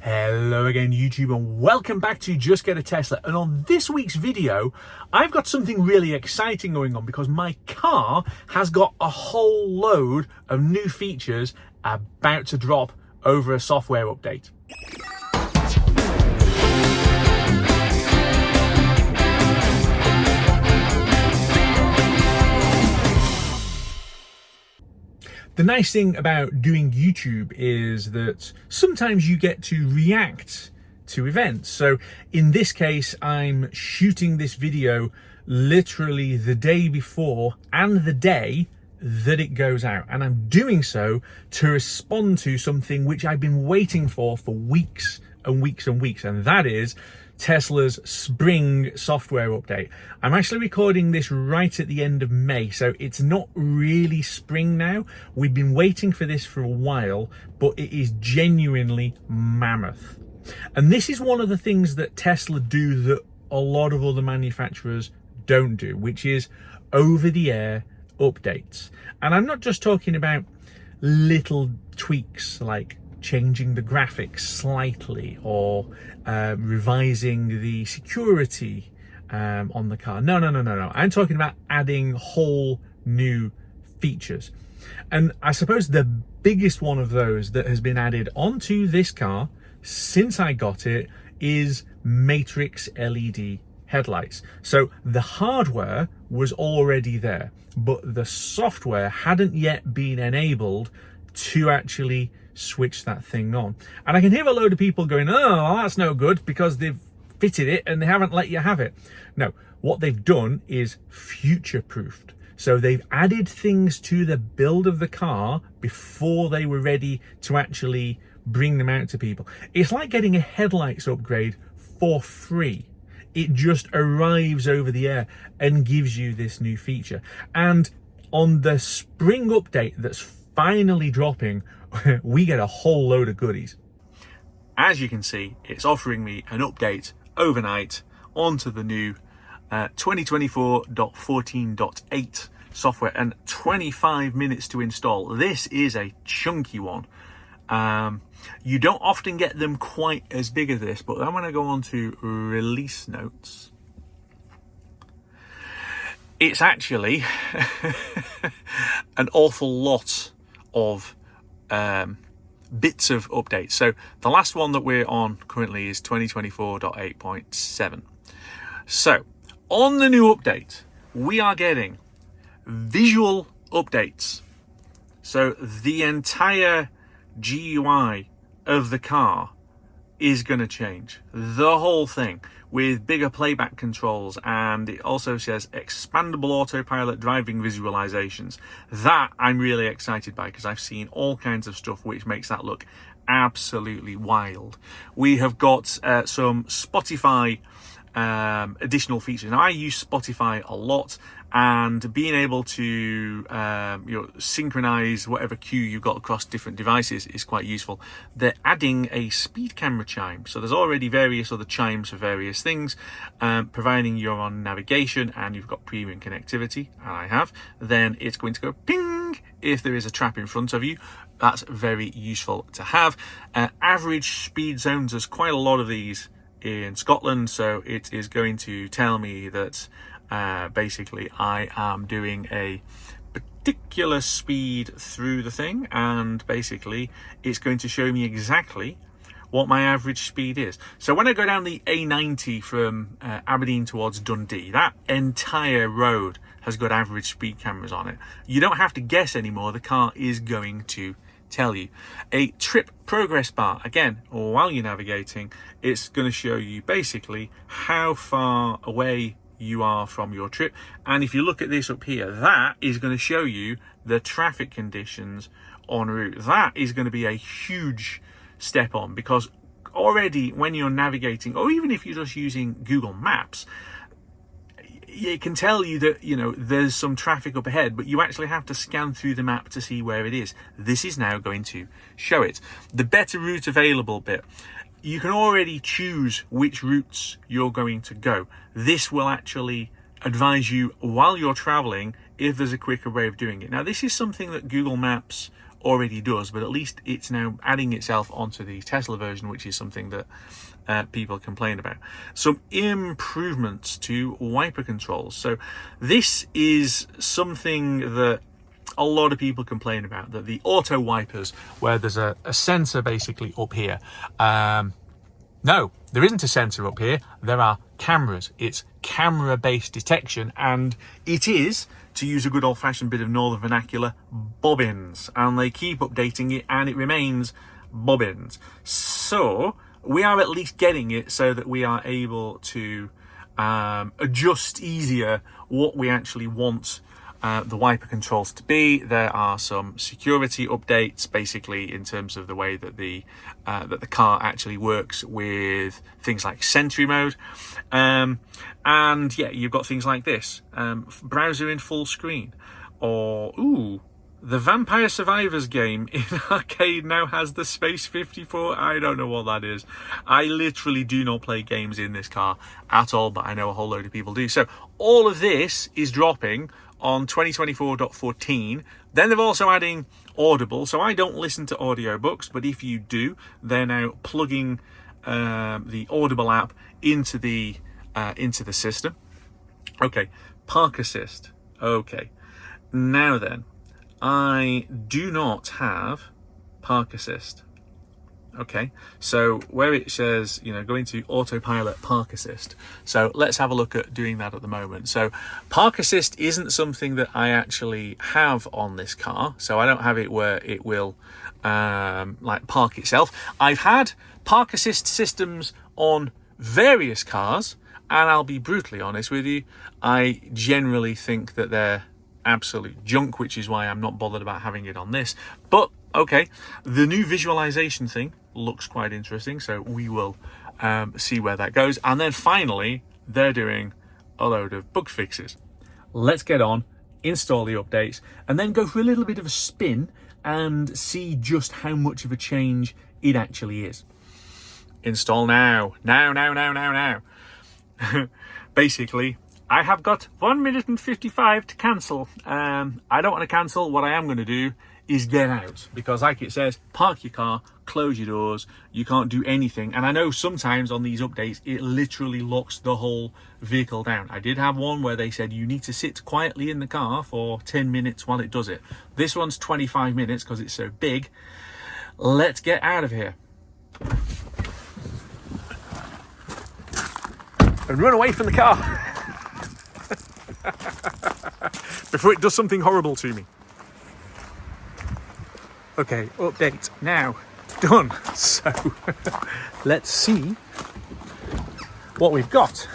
Hello again YouTube, and welcome back to Just Get a Tesla. And on this week's video I've got something really exciting going on because my car has got a whole load of new features about to drop over a software update. The nice thing about doing YouTube is that sometimes you get to react to events. So in this case, I'm shooting this video literally the day before and the day that it goes out. And I'm doing so to respond to something which I've been waiting for weeks and weeks and weeks. And that is Tesla's spring software update. I'm actually recording this right at the end of May, so it's not really spring now. We've been waiting for this for a while, but it is genuinely mammoth. And this is one of the things that Tesla do that a lot of other manufacturers don't do, which is over-the-air updates. And I'm not just talking about little tweaks like changing the graphics slightly or revising the security on the car. No. I'm talking about adding whole new features. And I suppose the biggest one of those that has been added onto this car since I got it is matrix LED headlights. So the hardware was already there, but the software hadn't yet been enabled to actually switch that thing on. And I can hear a load of people going, oh, that's no good because they've fitted it and they haven't let you have it. No, what they've done is future-proofed. So they've added things to the build of the car before they were ready to actually bring them out to people. It's like getting a headlights upgrade for free. It just arrives over the air and gives you this new feature. And on the spring update that's finally dropping, we get a whole load of goodies. As you can see, it's offering me an update overnight onto the new 2024.14.8 software and 25 minutes to install. This is a chunky one. You don't often get them quite as big as this, but I'm going to go on to release notes. It's actually an awful lot of bits of updates. So the last one that we're on currently is 2024.8.7. So on the new update, we are getting visual updates. So the entire GUI of the car is going to change. The whole thing, with bigger playback controls, and it also says expandable autopilot driving visualizations. That I'm really excited by because I've seen all kinds of stuff which makes that look absolutely wild. We have got some Spotify additional features. Now I use Spotify a lot, and being able to synchronize whatever cue you've got across different devices is quite useful. They're adding a speed camera chime, so there's already various other chimes for various things. Providing you're on navigation and you've got premium connectivity, and I have, then it's going to go ping if there is a trap in front of you. That's very useful to have. Average speed zones, there's quite a lot of these in Scotland, so it is going to tell me that basically I am doing a particular speed through the thing, and basically it's going to show me exactly what my average speed is. So when I go down the A90 from Aberdeen towards Dundee, that entire road has got average speed cameras on it. You don't have to guess anymore, the car is going to tell you. A trip progress bar, again, while you're navigating, it's going to show you basically how far away you are from your trip. And if you look at this up here, that is going to show you the traffic conditions en route. That is going to be a huge step on, because already when you're navigating, or even if you're just using Google Maps, it can tell you that, there's some traffic up ahead, but you actually have to scan through the map to see where it is. This is now going to show it. The better route available bit, you can already choose which routes you're going to go. This will actually advise you while you're traveling if there's a quicker way of doing it. Now, this is something that Google Maps already does, but at least it's now adding itself onto the Tesla version, which is something that people complain about. Some improvements to wiper controls. So this is something that a lot of people complain about, that the auto wipers, where there's a sensor basically up here. No, there isn't a sensor up here. There are cameras. It's camera-based detection, and it is, to use a good old-fashioned bit of northern vernacular, bobbins. And they keep updating it, and it remains bobbins. So we are at least getting it so that we are able to adjust easier what we actually want the wiper controls to be. There are some security updates, basically in terms of the way that the car actually works with things like Sentry mode, and yeah, you've got things like this, browser in full screen, or the Vampire Survivors game in arcade now has the Space 54. I don't know what that is. I literally do not play games in this car at all, but I know a whole load of people do. So all of this is dropping on 2024.14. Then they're also adding Audible. So I don't listen to audiobooks, but if you do, they're now plugging the Audible app into the system. Okay, Park Assist. Okay, now then, I do not have Park Assist. Okay, so where it says, go into autopilot Park Assist. So let's have a look at doing that at the moment. So Park Assist isn't something that I actually have on this car. So I don't have it where it will like park itself. I've had Park Assist systems on various cars, and I'll be brutally honest with you, I generally think that they're absolute junk, which is why I'm not bothered about having it on this. But okay, the new visualization thing looks quite interesting, so we will see where that goes. And then finally, they're doing a load of bug fixes. Let's get on, install the updates, and then go for a little bit of a spin and see just how much of a change it actually is. Install now. Now. Basically, I have got 1 minute and 55 to cancel. I don't want to cancel. What I am going to do is get out, because like it says, park your car, close your doors, you can't do anything. And I know sometimes on these updates it literally locks the whole vehicle down. I did have one where they said you need to sit quietly in the car for 10 minutes while it does it. This one's 25 minutes because it's so big. Let's get out of here and run away from the car before it does something horrible to me. Okay, update now done. So let's see what we've got.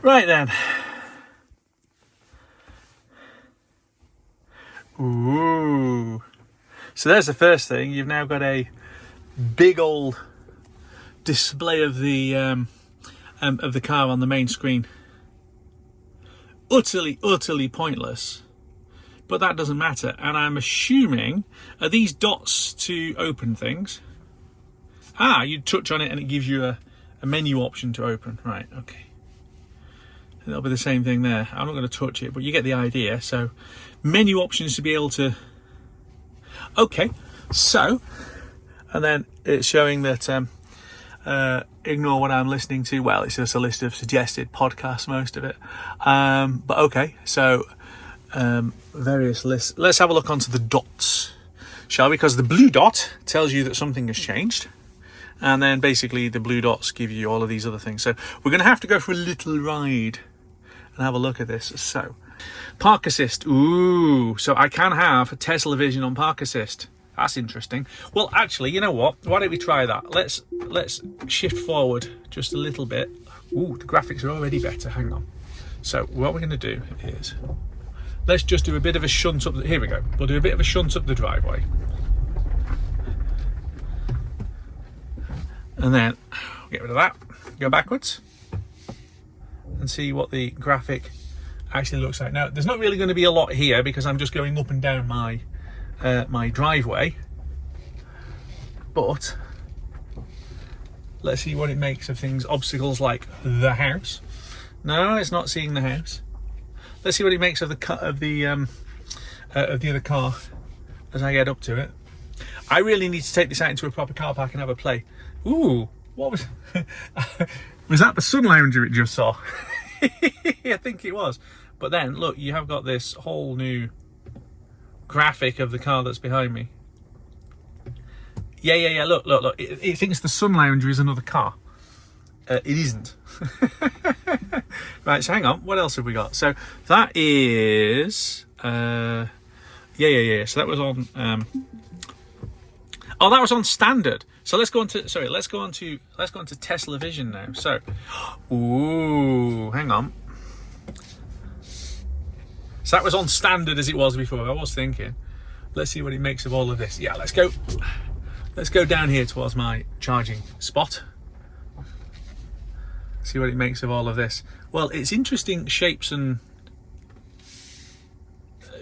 Right then. Ooh. So there's the first thing. You've now got a big old display of the car on the main screen. Utterly pointless, but that doesn't matter. And I'm assuming, are these dots to open things? You touch on it and it gives you a menu option to open. Right, okay. That'll be the same thing there. I'm not going to touch it, but you get the idea. So menu options to be able to... Okay, so, and then it's showing that ignore what I'm listening to. Well, it's just a list of suggested podcasts, most of it. But okay, so various lists. Let's have a look onto the dots, shall we? Because the blue dot tells you that something has changed. And then basically the blue dots give you all of these other things. So we're going to have to go for a little ride and have a look at this. So Park Assist. Ooh, so I can have a Tesla Vision on Park Assist. That's interesting. Well, actually, you know what? Why don't we try that? Let's shift forward just a little bit. Ooh, the graphics are already better. Hang on. So what we're going to do is let's just do a bit of a shunt up. Here we go. We'll do a bit of a shunt up the driveway. And then get rid of that. Go backwards and see what the graphic actually looks like. Now, there's not really going to be a lot here because I'm just going up and down my driveway, but let's see what it makes of things. Obstacles like the house. No, it's not seeing the house. Let's see what it makes of the other car as I get up to it. I really need to take this out into a proper car park and have a play. Ooh, what was... was that the sun lounger it just saw? I think it was. But then, look, you have got this whole new graphic of the car that's behind me. Yeah, look. It thinks the sun lounger is another car. It isn't. Right, so hang on. What else have we got? So that is... yeah. So that was on... oh, that was on standard. So let's go on to Tesla Vision now. So, ooh, hang on. So that was on standard as it was before. I was thinking, let's see what it makes of all of this. Yeah, let's go down here towards my charging spot. See what it makes of all of this. Well, it's interesting shapes and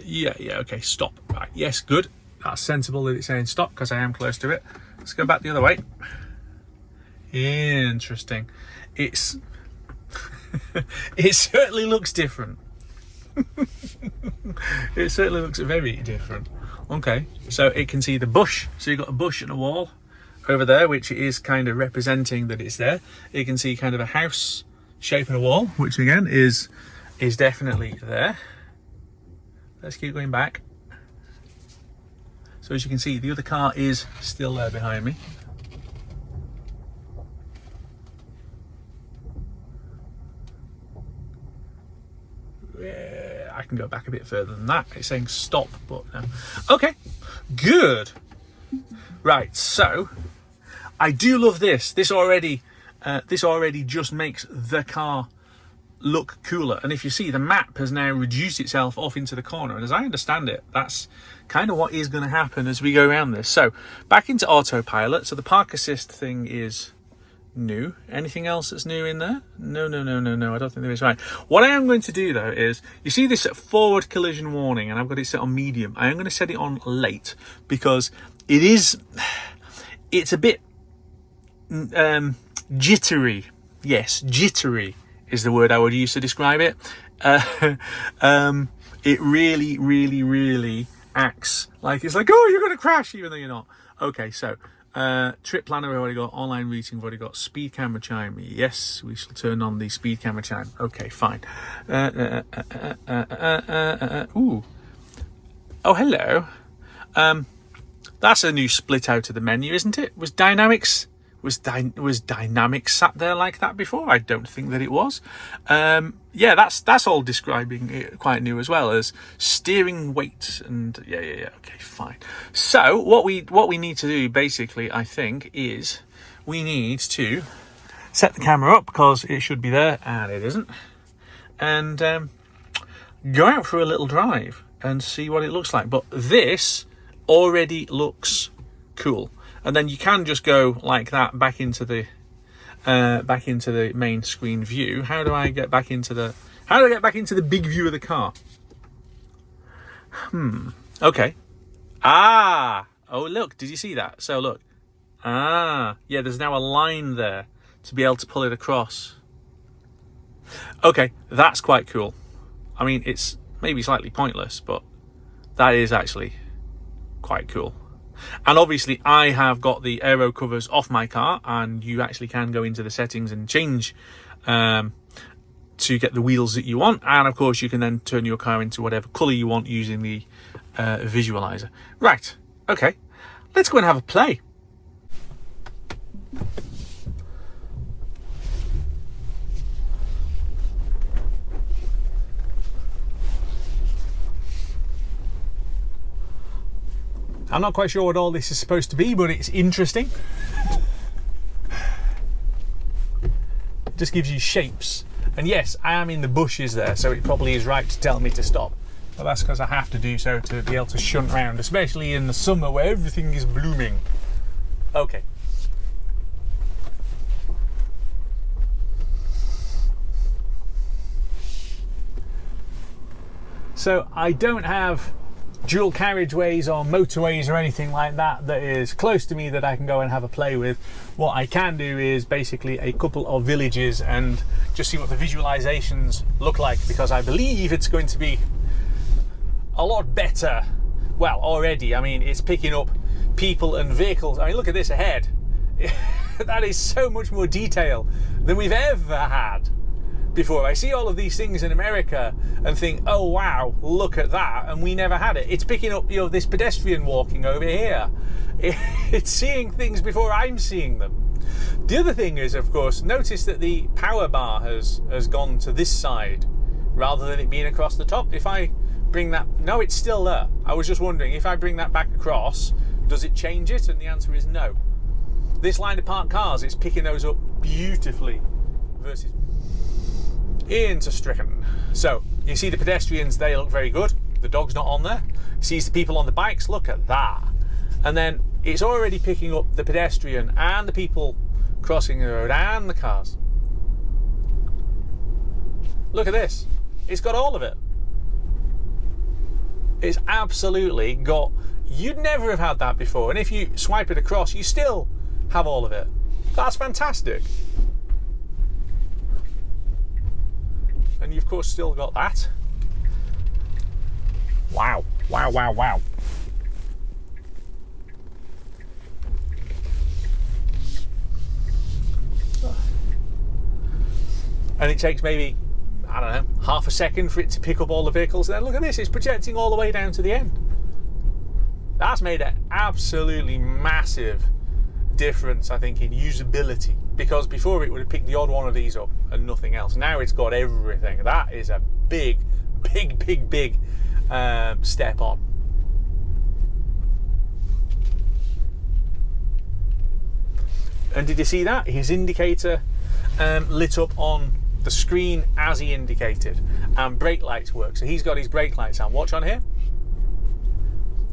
yeah, okay, stop. Right, yes, good. That's sensible that it's saying stop because I am close to it. Let's go back the other way. Interesting. It's it certainly looks different. It certainly looks very different. Okay, so it can see the bush. So you've got a bush and a wall over there, which is kind of representing that it's there. You can see kind of a house shape and a wall, which again is definitely there. Let's keep going back. So as you can see, the other car is still there behind me. Yeah, I can go back a bit further than that. It's saying stop, but no. Okay, good. Right, so I do love this. This already just makes the car look cooler. And if you see, the map has now reduced itself off into the corner. And as I understand it, that's kind of what is going to happen as we go around this. So back into autopilot. So the park assist thing is new. Anything else that's new in there? No. I don't think there is. Right. What I am going to do though is, you see this forward collision warning, and I've got it set on medium. I am going to set it on late because it's a bit jittery. Yes, jittery is the word I would use to describe it. It really acts like it's like, oh, you're going to crash, even though you're not. Okay, so trip planner we've already got, online routing we've already got, speed camera chime. Yes, we shall turn on the speed camera chime. Okay, fine. Ooh. Oh, hello. That's a new split out of the menu, isn't it? Was Dynamics sat there like that before? I don't think that it was. Yeah, that's all describing it quite new as well as steering weight and yeah. Okay, fine. So what we need to do basically, I think, is we need to set the camera up because it should be there and it isn't, and go out for a little drive and see what it looks like. But this already looks cool. And then you can just go like that back into the main screen view. How do I get back into the big view of the car? Okay. Oh look, did you see that? So look. Yeah, there's now a line there to be able to pull it across. Okay, that's quite cool. I mean, it's maybe slightly pointless, but that is actually quite cool. And obviously I have got the aero covers off my car, and you actually can go into the settings and change to get the wheels that you want. And of course you can then turn your car into whatever colour you want using the visualizer. Right, okay, let's go and have a play. I'm not quite sure what all this is supposed to be, but it's interesting. It just gives you shapes. And yes, I am in the bushes there, so it probably is right to tell me to stop. But that's because I have to do so to be able to shunt round, especially in the summer where everything is blooming. Okay. So I don't have dual carriageways or motorways or anything like that that is close to me that I can go and have a play with. What I can do is basically a couple of villages and just see what the visualizations look like, because I believe it's going to be a lot better. Well, already, I mean, it's picking up people and vehicles. I mean, look at this ahead. That is so much more detail than we've ever had before. I see all of these things in America and think, oh wow, look at that, and we never had it. It's picking up, this pedestrian walking over here. It's seeing things before I'm seeing them. The other thing is, of course, notice that the power bar has gone to this side rather than it being across the top. If I bring that, no, it's still there. I was just wondering, if I bring that back across, does it change it? And the answer is no. This line of parked cars, it's picking those up beautifully versus into Stricken. So you see the pedestrians, they look very good. The dog's not on there. Sees the people on the bikes, look at that. And then it's already picking up the pedestrian and the people crossing the road and the cars. Look at this. It's got all of it. It's absolutely got, you'd never have had that before. And if you swipe it across, you still have all of it. That's fantastic. And you've of course still got that. Wow, wow, wow, wow. And it takes maybe, I don't know, half a second for it to pick up all the vehicles. And then look at this, it's projecting all the way down to the end. That's made an absolutely massive difference, I think, in usability, because before it would have picked the odd one of these up and nothing else. Now it's got everything. That is a big step on. And did you see that? His indicator lit up on the screen as he indicated, and brake lights work. So he's got his brake lights on. Watch on here.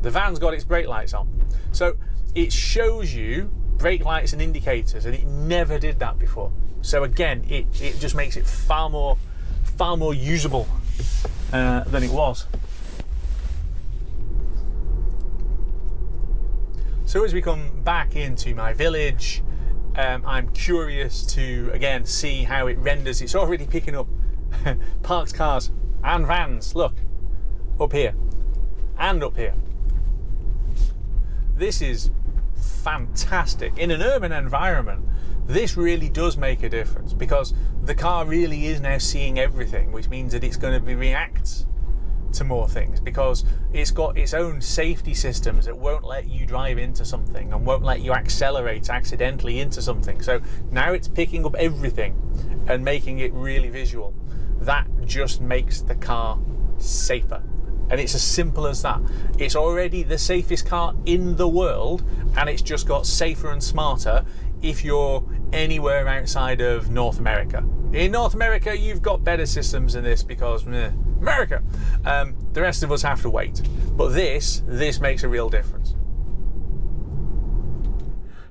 The van's got its brake lights on. So it shows you brake lights and indicators, and it never did that before. So again, it just makes it far more usable than it was. So as we come back into my village, I'm curious to again see how it renders. It's already picking up parked cars and vans. Look, up here and up here. This is fantastic. In an urban environment, this really does make a difference, because the car really is now seeing everything, which means that it's going to react to more things, because it's got its own safety systems that won't let you drive into something and won't let you accelerate accidentally into something. So now it's picking up everything and making it really visual. That just makes the car safer. And it's as simple as that. It's already the safest car in the world, and it's just got safer and smarter if you're anywhere outside of North America. In North America, you've got better systems than this, because America. The rest of us have to wait. But this makes a real difference.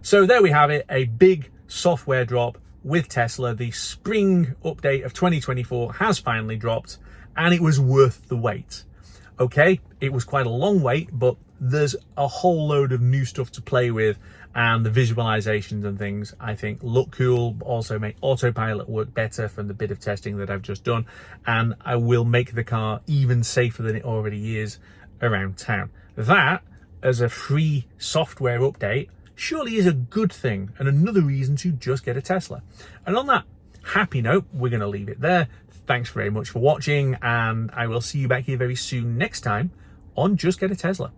So there we have it, a big software drop with Tesla. The spring update of 2024 has finally dropped, and it was worth the wait. Okay, it was quite a long wait, but there's a whole load of new stuff to play with, and the visualizations and things I think look cool, also make autopilot work better from the bit of testing that I've just done, and I will make the car even safer than it already is around town. That, as a free software update, surely is a good thing, and another reason to just get a Tesla. And on that happy note, we're going to leave it there. Thanks very much for watching, and I will see you back here very soon next time on Just Get a Tesla.